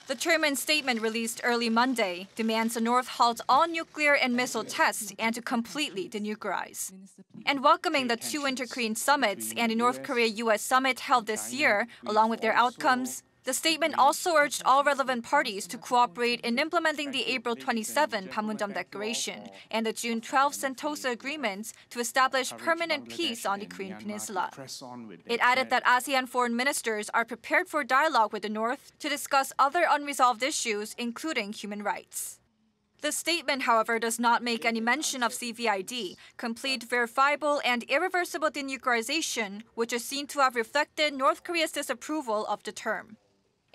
The chairman's statement released early Monday demands the North halt all nuclear and missile tests and to completely denuclearize. And welcoming the two inter-Korean summits and the North Korea-US summit held this year, along with their outcomes, the statement also urged all relevant parties to cooperate in implementing the April 27 Panmunjom Declaration and the June 12 Sentosa agreements to establish permanent peace on the Korean Peninsula. It added that ASEAN foreign ministers are prepared for dialogue with the North to discuss other unresolved issues, including human rights. The statement, however, does not make any mention of CVID, complete, verifiable, and irreversible denuclearization, which is seen to have reflected North Korea's disapproval of the term.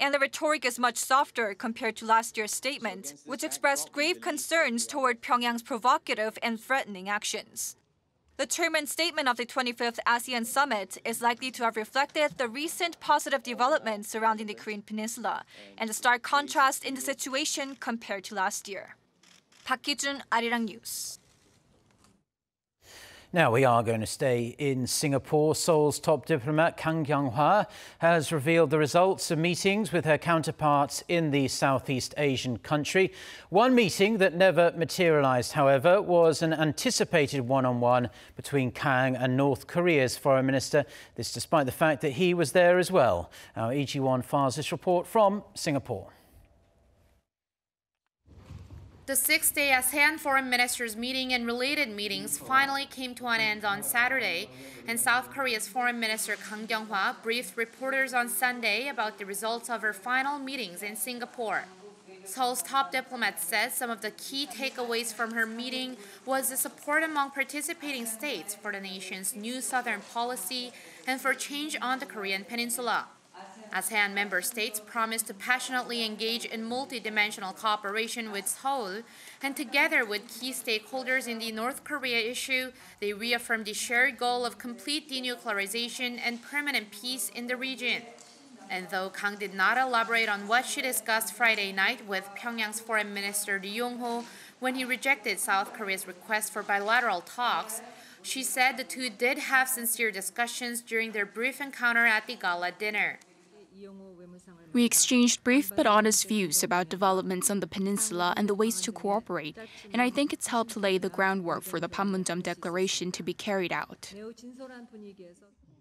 And the rhetoric is much softer compared to last year's statement, which expressed grave concerns toward Pyongyang's provocative and threatening actions. The chairman's statement of the 25th ASEAN Summit is likely to have reflected the recent positive developments surrounding the Korean Peninsula and a stark contrast in the situation compared to last year. Park Ki-jun, Arirang News. Now we are going to stay in Singapore. Seoul's top diplomat Kang Kyung-hwa has revealed the results of meetings with her counterparts in the Southeast Asian country. One meeting that never materialized, however, was an anticipated one-on-one between Kang and North Korea's foreign minister. This despite the fact that he was there as well. Our Lee Ji-won files this report from Singapore. The six-day ASEAN foreign ministers meeting and related meetings finally came to an end on Saturday, and South Korea's foreign minister Kang Kyung-hwa briefed reporters on Sunday about the results of her final meetings in Singapore. Seoul's top diplomat said some of the key takeaways from her meeting was the support among participating states for the nation's new southern policy and for change on the Korean peninsula. ASEAN member states promised to passionately engage in multidimensional cooperation with Seoul, and together with key stakeholders in the North Korea issue, they reaffirmed the shared goal of complete denuclearization and permanent peace in the region. And though Kang did not elaborate on what she discussed Friday night with Pyongyang's Foreign Minister Lee Yong-ho when he rejected South Korea's request for bilateral talks, she said the two did have sincere discussions during their brief encounter at the gala dinner. We exchanged brief but honest views about developments on the peninsula and the ways to cooperate, and I think it's helped lay the groundwork for the Panmunjom Declaration to be carried out.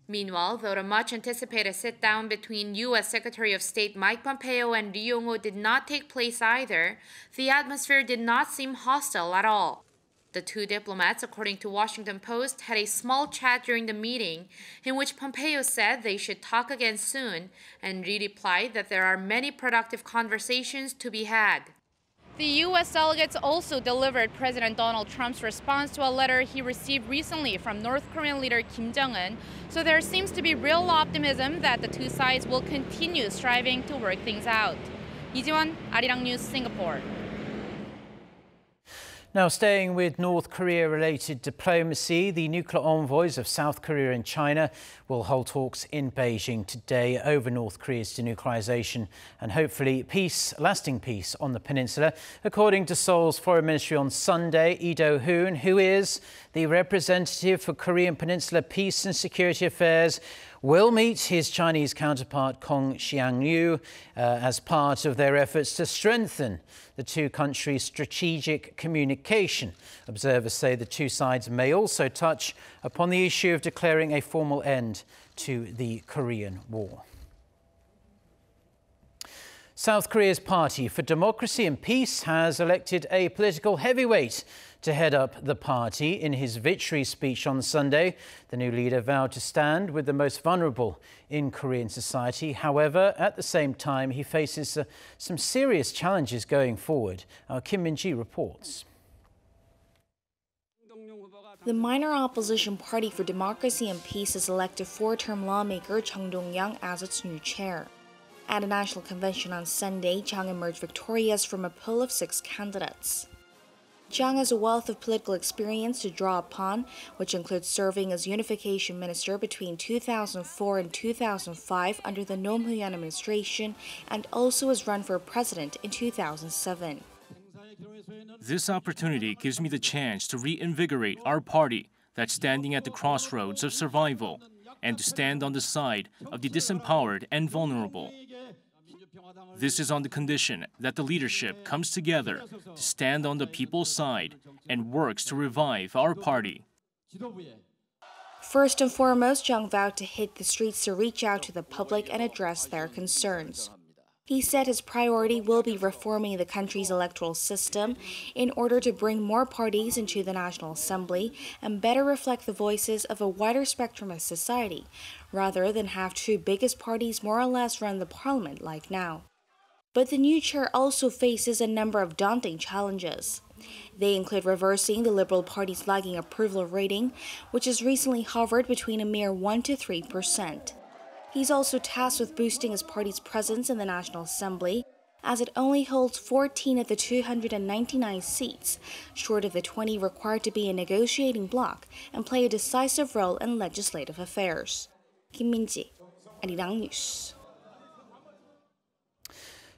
Meanwhile, though the much-anticipated sit-down between U.S. Secretary of State Mike Pompeo and Lee Yong-ho did not take place either, the atmosphere did not seem hostile at all. The two diplomats, according to Washington Post, had a small chat during the meeting in which Pompeo said they should talk again soon, and Lee replied that there are many productive conversations to be had. The U.S. delegates also delivered President Donald Trump's response to a letter he received recently from North Korean leader Kim Jong-un, so there seems to be real optimism that the two sides will continue striving to work things out. Lee Ji-won, Arirang News, Singapore. Now, staying with North Korea-related diplomacy, the nuclear envoys of South Korea and China will hold talks in Beijing today over North Korea's denuclearization and hopefully peace, lasting peace on the peninsula. According to Seoul's foreign ministry on Sunday, Lee Do-hoon, who is the representative for Korean Peninsula Peace and Security Affairs, will meet his Chinese counterpart Kong Xiangyu as part of their efforts to strengthen the two countries' strategic communication. Observers say the two sides may also touch upon the issue of declaring a formal end to the Korean War. South Korea's Party for Democracy and Peace has elected a political heavyweight to head up the party. In his victory speech on Sunday, the new leader vowed to stand with the most vulnerable in Korean society. However, at the same time, he faces some serious challenges going forward. Our Kim Min-ji reports. The minor opposition Party for Democracy and Peace has elected four-term lawmaker Chung Dong-young as its new chair. At a national convention on Sunday, Chung emerged victorious from a pool of 6 candidates. Chung has a wealth of political experience to draw upon, which includes serving as unification minister between 2004 and 2005 under the Roh Moo-hyun administration, and also has run for president in 2007. This opportunity gives me the chance to reinvigorate our party that's standing at the crossroads of survival and to stand on the side of the disempowered and vulnerable. This is on the condition that the leadership comes together to stand on the people's side and works to revive our party. First and foremost, Chung vowed to hit the streets to reach out to the public and address their concerns. He said his priority will be reforming the country's electoral system in order to bring more parties into the National Assembly and better reflect the voices of a wider spectrum of society, rather than have two biggest parties more or less run the parliament like now. But the new chair also faces a number of daunting challenges. They include reversing the Liberal Party's lagging approval rating, which has recently hovered between a mere 1% to 3%. He's also tasked with boosting his party's presence in the National Assembly, as it only holds 14 of the 299 seats, short of the 20 required to be a negotiating bloc and play a decisive role in legislative affairs. Kim Min-ji, Arirang News.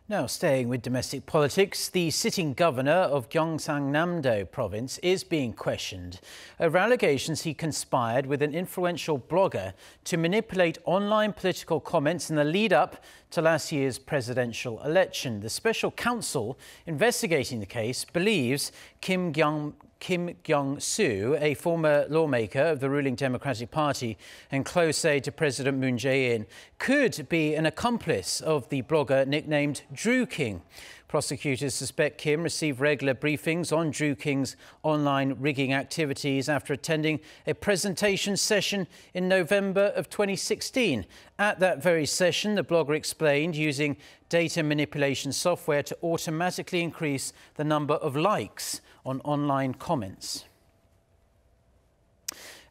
Now, staying with domestic politics, the sitting governor of Gyeongsangnam-do Province is being questioned over allegations he conspired with an influential blogger to manipulate online political comments in the lead-up to last year's presidential election. The special counsel investigating the case believes Kim Kyung-soo, a former lawmaker of the ruling Democratic Party and close aide to President Moon Jae-in, could be an accomplice of the blogger nicknamed Druking. Prosecutors suspect Kim received regular briefings on Druking's online rigging activities after attending a presentation session in November of 2016. At that very session, the blogger explained using data manipulation software to automatically increase the number of likes on online comments.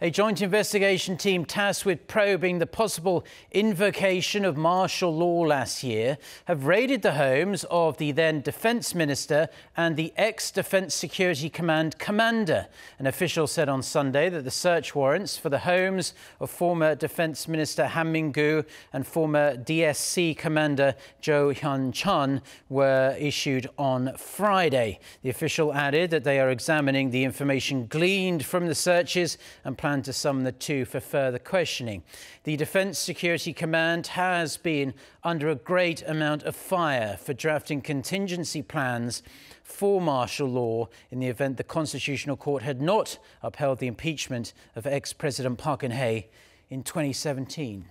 A joint investigation team tasked with probing the possible invocation of martial law last year have raided the homes of the then Defence Minister and the ex-Defence Security Command commander. An official said on Sunday that the search warrants for the homes of former Defence Minister Han Min-koo and former DSC Commander Cho Hyun-chun were issued on Friday. The official added that they are examining the information gleaned from the searches and plan to summon the two for further questioning. The Defence Security Command has been under a great amount of fire for drafting contingency plans for martial law in the event the Constitutional Court had not upheld the impeachment of ex-President Park Geun-hye in 2017.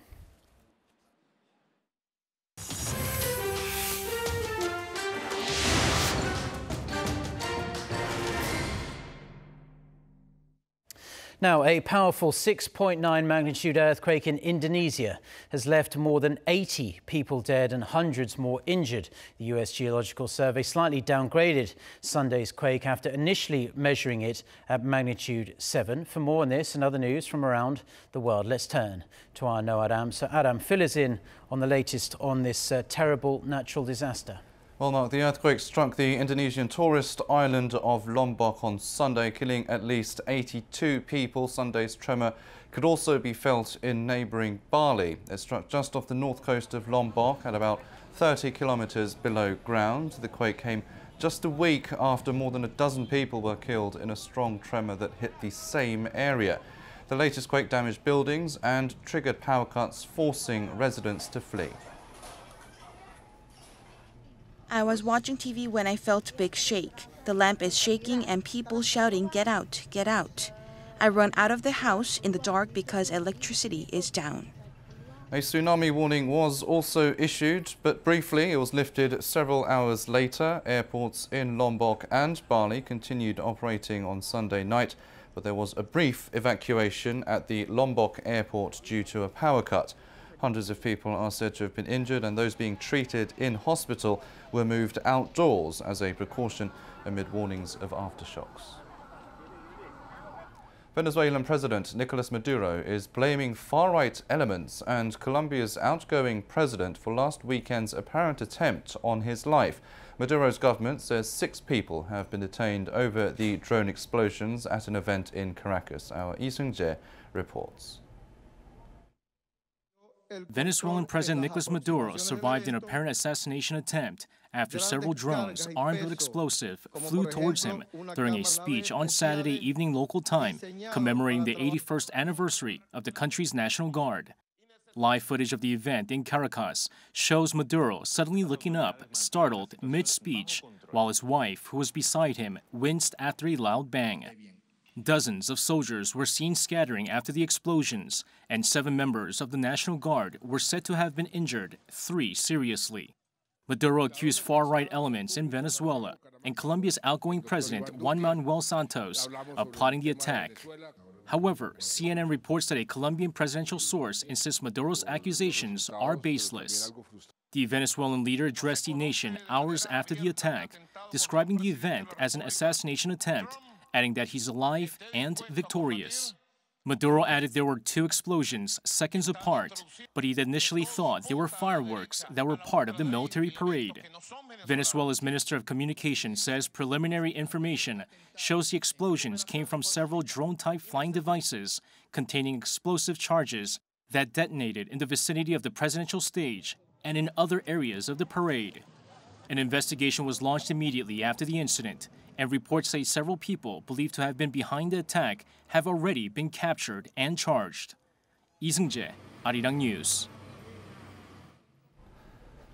Now, a powerful 6.9 magnitude earthquake in Indonesia has left more than 80 people dead and hundreds more injured. The US Geological Survey slightly downgraded Sunday's quake after initially measuring it at magnitude 7. For more on this and other news from around the world, let's turn to our Noah Adam. So Adam, fill us in on the latest on this terrible natural disaster. Well, Mark, the earthquake struck the Indonesian tourist island of Lombok on Sunday, killing at least 82 people. Sunday's tremor could also be felt in neighbouring Bali. It struck just off the north coast of Lombok at about 30 kilometres below ground. The quake came just a week after more than a dozen people were killed in a strong tremor that hit the same area. The latest quake damaged buildings and triggered power cuts, forcing residents to flee. I was watching TV when I felt a big shake. The lamp is shaking and people shouting, "Get out, get out." I run out of the house in the dark because electricity is down. A tsunami warning was also issued, but briefly it was lifted several hours later. Airports in Lombok and Bali continued operating on Sunday night, but there was a brief evacuation at the Lombok airport due to a power cut. Hundreds of people are said to have been injured, and those being treated in hospital were moved outdoors as a precaution amid warnings of aftershocks. Venezuelan President Nicolas Maduro is blaming far-right elements and Colombia's outgoing president for last weekend's apparent attempt on his life. Maduro's government says 6 people have been detained over the drone explosions at an event in Caracas. Our Lee Seung-jae reports. Venezuelan President Nicolas Maduro survived an apparent assassination attempt after several drones armed with explosive flew towards him during a speech on Saturday evening local time commemorating the 81st anniversary of the country's National Guard. Live footage of the event in Caracas shows Maduro suddenly looking up, startled mid-speech, while his wife, who was beside him, winced after a loud bang. Dozens of soldiers were seen scattering after the explosions, and 7 members of the National Guard were said to have been injured, 3 seriously. Maduro accused far-right elements in Venezuela and Colombia's outgoing president, Juan Manuel Santos, of plotting the attack. However, CNN reports that a Colombian presidential source insists Maduro's accusations are baseless. The Venezuelan leader addressed the nation hours after the attack, describing the event as an assassination attempt, adding that he's alive and victorious. Maduro added there were 2 explosions seconds apart, but he'd initially thought they were fireworks that were part of the military parade. Venezuela's Minister of Communication says preliminary information shows the explosions came from several drone-type flying devices containing explosive charges that detonated in the vicinity of the presidential stage and in other areas of the parade. An investigation was launched immediately after the incident, and reports say several people believed to have been behind the attack have already been captured and charged. Lee Seung-jae, Arirang News.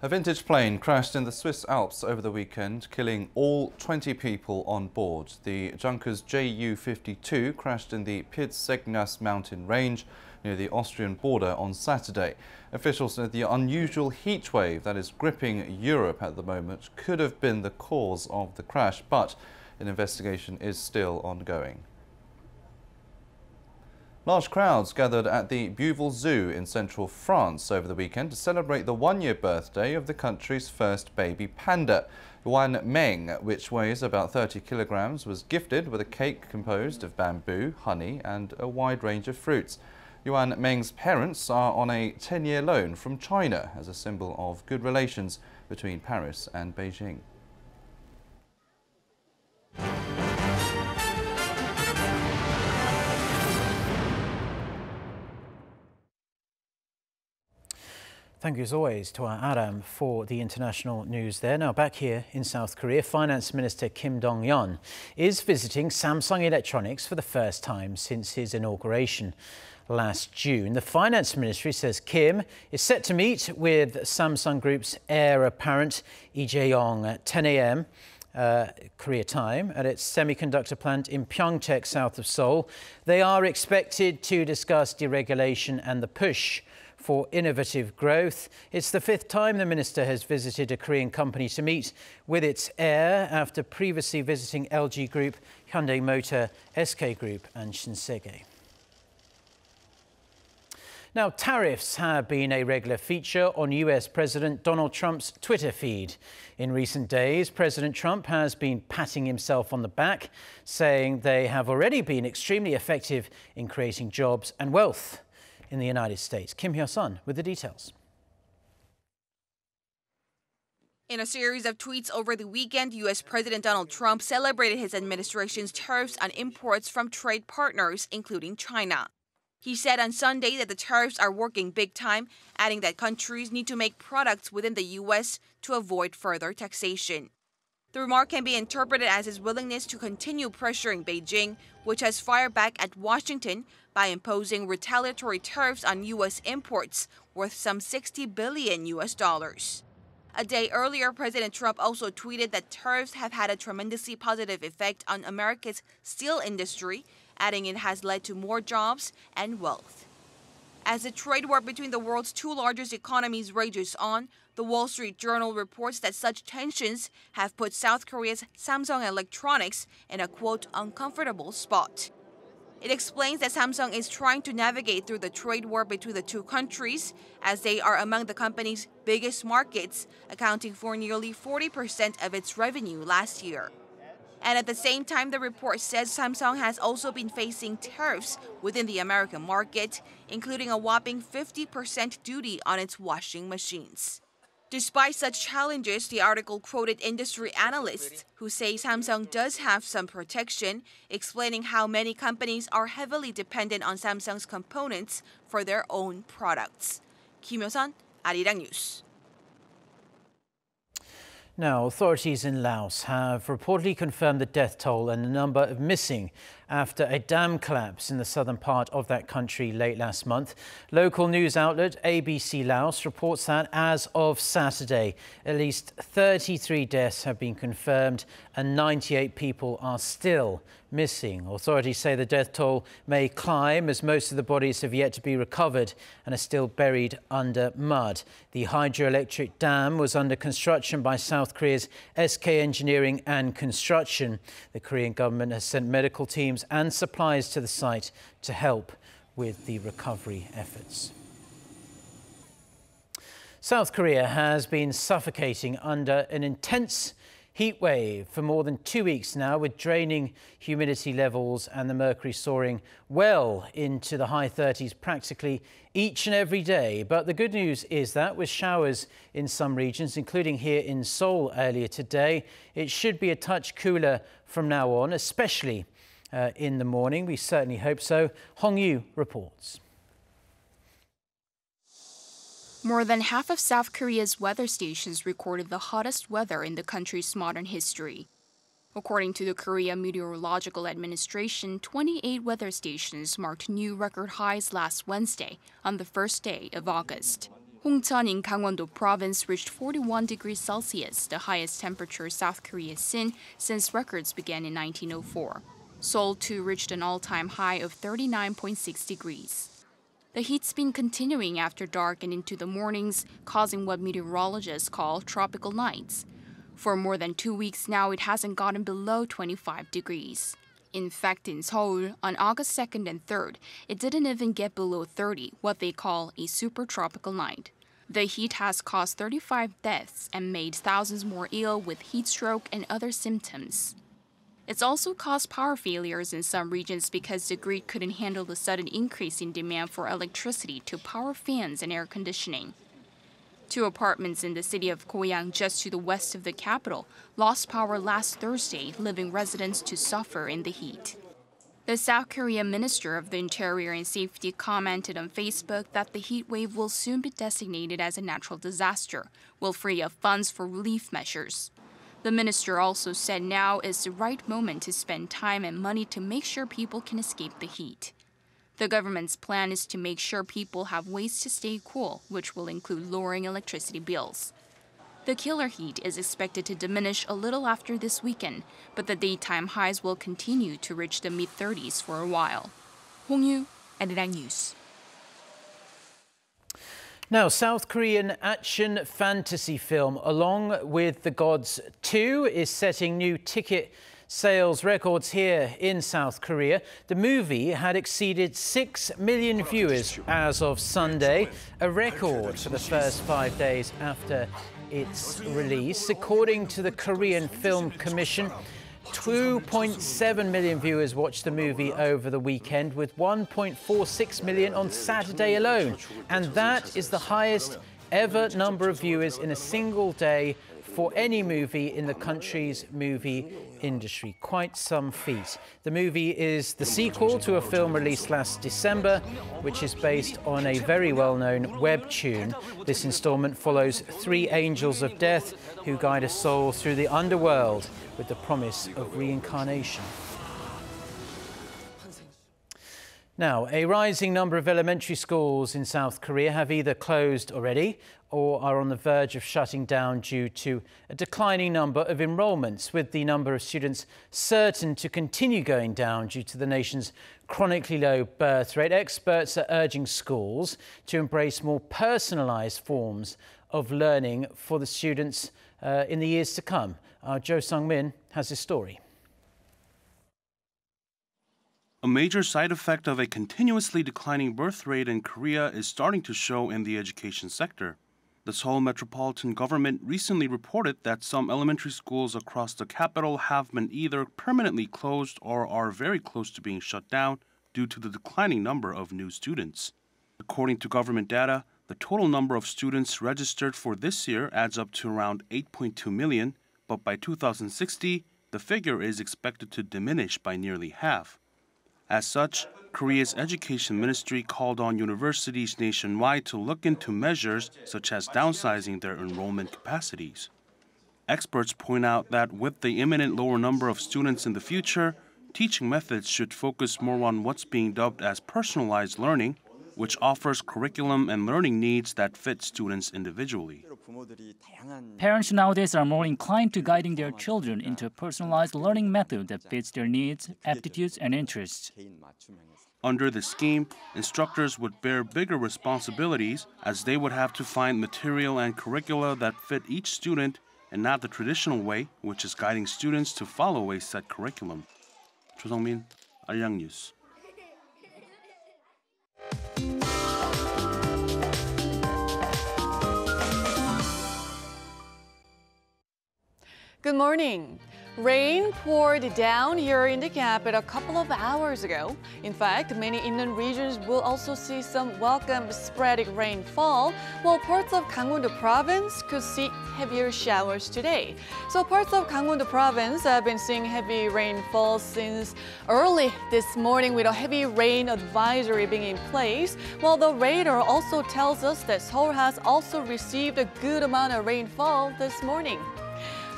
A vintage plane crashed in the Swiss Alps over the weekend, killing all 20 people on board. The Junkers Ju-52 crashed in the Piz-Segnas mountain range near the Austrian border on Saturday. Officials said the unusual heat wave that is gripping Europe at the moment could have been the cause of the crash, but an investigation is still ongoing. Large crowds gathered at the Beauvais Zoo in central France over the weekend to celebrate the one-year birthday of the country's first baby panda. Yuan Meng, which weighs about 30 kilograms, was gifted with a cake composed of bamboo, honey and a wide range of fruits. Yuan Meng's parents are on a 10-year loan from China as a symbol of good relations between Paris and Beijing. Thank you as always to our Aram for the international news there. Now back here in South Korea, Finance Minister Chung Dong-young is visiting Samsung Electronics for the first time since his inauguration last June. The Finance Ministry says Kim is set to meet with Samsung Group's heir apparent Lee Jae-yong at 10 a.m. Korea time at its semiconductor plant in Pyeongtaek, south of Seoul. They are expected to discuss deregulation and the push for innovative growth. It's the 5th time the minister has visited a Korean company to meet with its heir after previously visiting LG Group, Hyundai Motor, SK Group and Shinsegae. Now, tariffs have been a regular feature on US President Donald Trump's Twitter feed. In recent days, President Trump has been patting himself on the back, saying they have already been extremely effective in creating jobs and wealth in the United States. Kim Hyo-sun with the details. In a series of tweets over the weekend, U.S. President Donald Trump celebrated his administration's tariffs on imports from trade partners, including China. He said on Sunday that the tariffs are working big time, adding that countries need to make products within the U.S. to avoid further taxation. The remark can be interpreted as his willingness to continue pressuring Beijing, which has fired back at Washington by imposing retaliatory tariffs on U.S. imports worth some $60 billion. A day earlier, President Trump also tweeted that tariffs have had a tremendously positive effect on America's steel industry, adding it has led to more jobs and wealth. As the trade war between the world's 2 largest economies rages on, the Wall Street Journal reports that such tensions have put South Korea's Samsung Electronics in a, quote, uncomfortable spot. It explains that Samsung is trying to navigate through the trade war between the 2 countries, as they are among the company's biggest markets, accounting for nearly 40% of its revenue last year. And at the same time, the report says Samsung has also been facing tariffs within the American market, including a whopping 50% duty on its washing machines. Despite such challenges, the article quoted industry analysts who say Samsung does have some protection, explaining how many companies are heavily dependent on Samsung's components for their own products. Kim Hyo-sun, Arirang News. Now, authorities in Laos have reportedly confirmed the death toll and the number of missing after a dam collapse in the southern part of that country late last month. Local news outlet ABC Laos reports that as of Saturday, at least 33 deaths have been confirmed and 98 people are still missing. Authorities say the death toll may climb as most of the bodies have yet to be recovered and are still buried under mud. The hydroelectric dam was under construction by South Korea's SK Engineering and Construction. The Korean government has sent medical teams and supplies to the site to help with the recovery efforts. South Korea has been suffocating under an intense heat wave for more than 2 weeks now, with draining humidity levels and the mercury soaring well into the high 30s practically each and every day. But the good news is that with showers in some regions, including here in Seoul earlier today, it should be a touch cooler from now on, especially in the morning. We certainly hope so. Hong Yu reports. More than half of South Korea's weather stations recorded the hottest weather in the country's modern history. According to the Korea Meteorological Administration, 28 weather stations marked new record highs last Wednesday, on the first day of August. Hongcheon in Gyeongsangnam-do Province reached 41 degrees Celsius, the highest temperature South Korea has seen since records began in 1904. Seoul, too, reached an all-time high of 39.6 degrees. The heat's been continuing after dark and into the mornings, causing what meteorologists call tropical nights. For more than 2 weeks now, it hasn't gotten below 25 degrees. In fact, in Seoul, on August 2nd and 3rd, it didn't even get below 30, what they call a supertropical night. The heat has caused 35 deaths and made thousands more ill with heat stroke and other symptoms. It's also caused power failures in some regions because the grid couldn't handle the sudden increase in demand for electricity to power fans and air conditioning. 2 apartments in the city of Goyang, just to the west of the capital, lost power last Thursday, leaving residents to suffer in the heat. The South Korean Minister of the Interior and Safety commented on Facebook that the heat wave will soon be designated as a natural disaster, will free up funds for relief measures. The minister also said now is the right moment to spend time and money to make sure people can escape the heat. The government's plan is to make sure people have ways to stay cool, which will include lowering electricity bills. The killer heat is expected to diminish a little after this weekend, but the daytime highs will continue to reach the mid-30s for a while. Hong Yu, Arirang News. Now, South Korean action fantasy film Along with the Gods 2 is setting new ticket sales records here in South Korea. The movie had exceeded 6 million viewers as of Sunday, a record for the first 5 days after its release. According to the Korean Film Commission, 2.7 million viewers watched the movie over the weekend, with 1.46 million on Saturday alone. And that is the highest ever number of viewers in a single day for any movie in the country's movie industry. Quite some feat. The movie is the sequel to a film released last December, which is based on a very well-known webtoon. This installment follows 3 angels of death who guide a soul through the underworld with the promise of reincarnation. Now, a rising number of elementary schools in South Korea have either closed already or are on the verge of shutting down due to a declining number of enrollments, with the number of students certain to continue going down due to the nation's chronically low birth rate. Experts are urging schools to embrace more personalised forms of learning for the students in the years to come. Our Jo Sung-min has this story. A major side effect of a continuously declining birth rate in Korea is starting to show in the education sector. The Seoul metropolitan government recently reported that some elementary schools across the capital have been either permanently closed or are very close to being shut down due to the declining number of new students. According to government data, the total number of students registered for this year adds up to around 8.2 million, but by 2060, the figure is expected to diminish by nearly half. As such, Korea's Education Ministry called on universities nationwide to look into measures such as downsizing their enrollment capacities. Experts point out that with the imminent lower number of students in the future, teaching methods should focus more on what's being dubbed as personalized learning, which offers curriculum and learning needs that fit students individually. Parents nowadays are more inclined to guiding their children into a personalized learning method that fits their needs, aptitudes, and interests. Under the scheme, instructors would bear bigger responsibilities as they would have to find material and curricula that fit each student and not the traditional way, which is guiding students to follow a set curriculum. Cho Hyun-chun, Arirang News. Good morning. Rain poured down here in the capital a couple of hours ago. In fact, many inland regions will also see some welcome sporadic rainfall, while parts of Gyeongsangnam-do Province could see heavier showers today. So parts of Gyeongsangnam-do Province have been seeing heavy rainfall since early this morning, with a heavy rain advisory being in place, while the radar also tells us that Seoul has also received a good amount of rainfall this morning.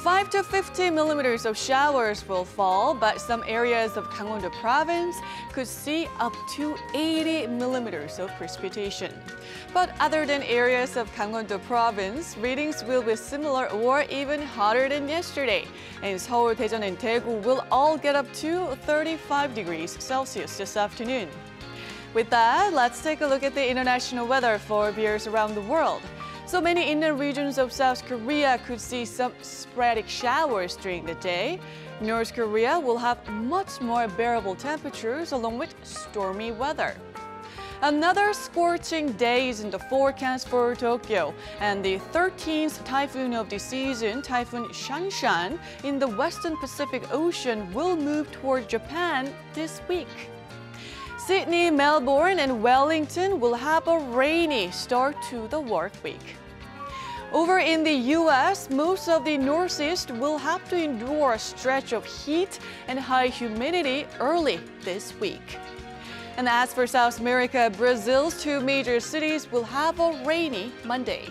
5 to 50 millimeters of showers will fall, but some areas of Gyeongsangnam-do Province could see up to 80 millimeters of precipitation. But other than areas of Gyeongsangnam-do Province, readings will be similar or even hotter than yesterday. And Seoul, Daejeon, and Daegu will all get up to 35 degrees Celsius this afternoon. With that, let's take a look at the international weather for viewers around the world. So many inland regions of South Korea could see some sporadic showers during the day. North Korea will have much more bearable temperatures along with stormy weather. Another scorching day is in the forecast for Tokyo, and the 13th typhoon of the season, Typhoon Shanshan, in the Western Pacific Ocean will move toward Japan this week. Sydney, Melbourne, and Wellington will have a rainy start to the work week. Over in the U.S., most of the Northeast will have to endure a stretch of heat and high humidity early this week. And as for South America, Brazil's two major cities will have a rainy Monday.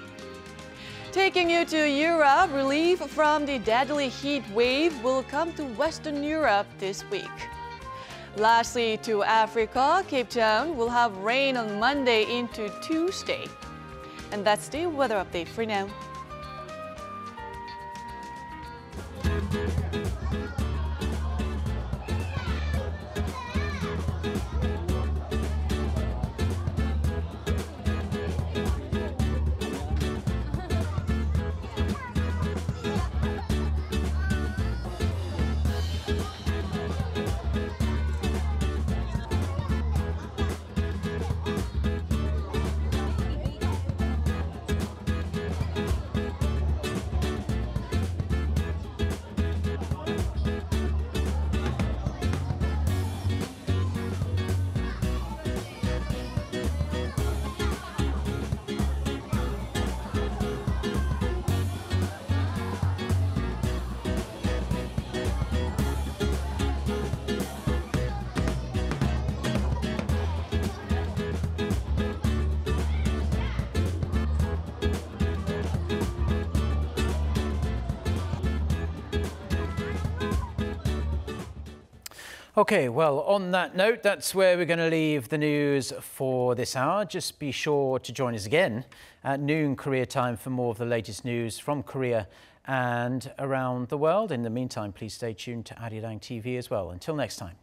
Taking you to Europe, relief from the deadly heat wave will come to Western Europe this week. Lastly, to Africa, Cape Town will have rain on Monday into Tuesday. And that's the weather update for now. Okay, well, on that note, that's where we're going to leave the news for this hour. Just be sure to join us again at noon Korea time for more of the latest news from Korea and around the world. In the meantime, please stay tuned to Arirang TV as well. Until next time.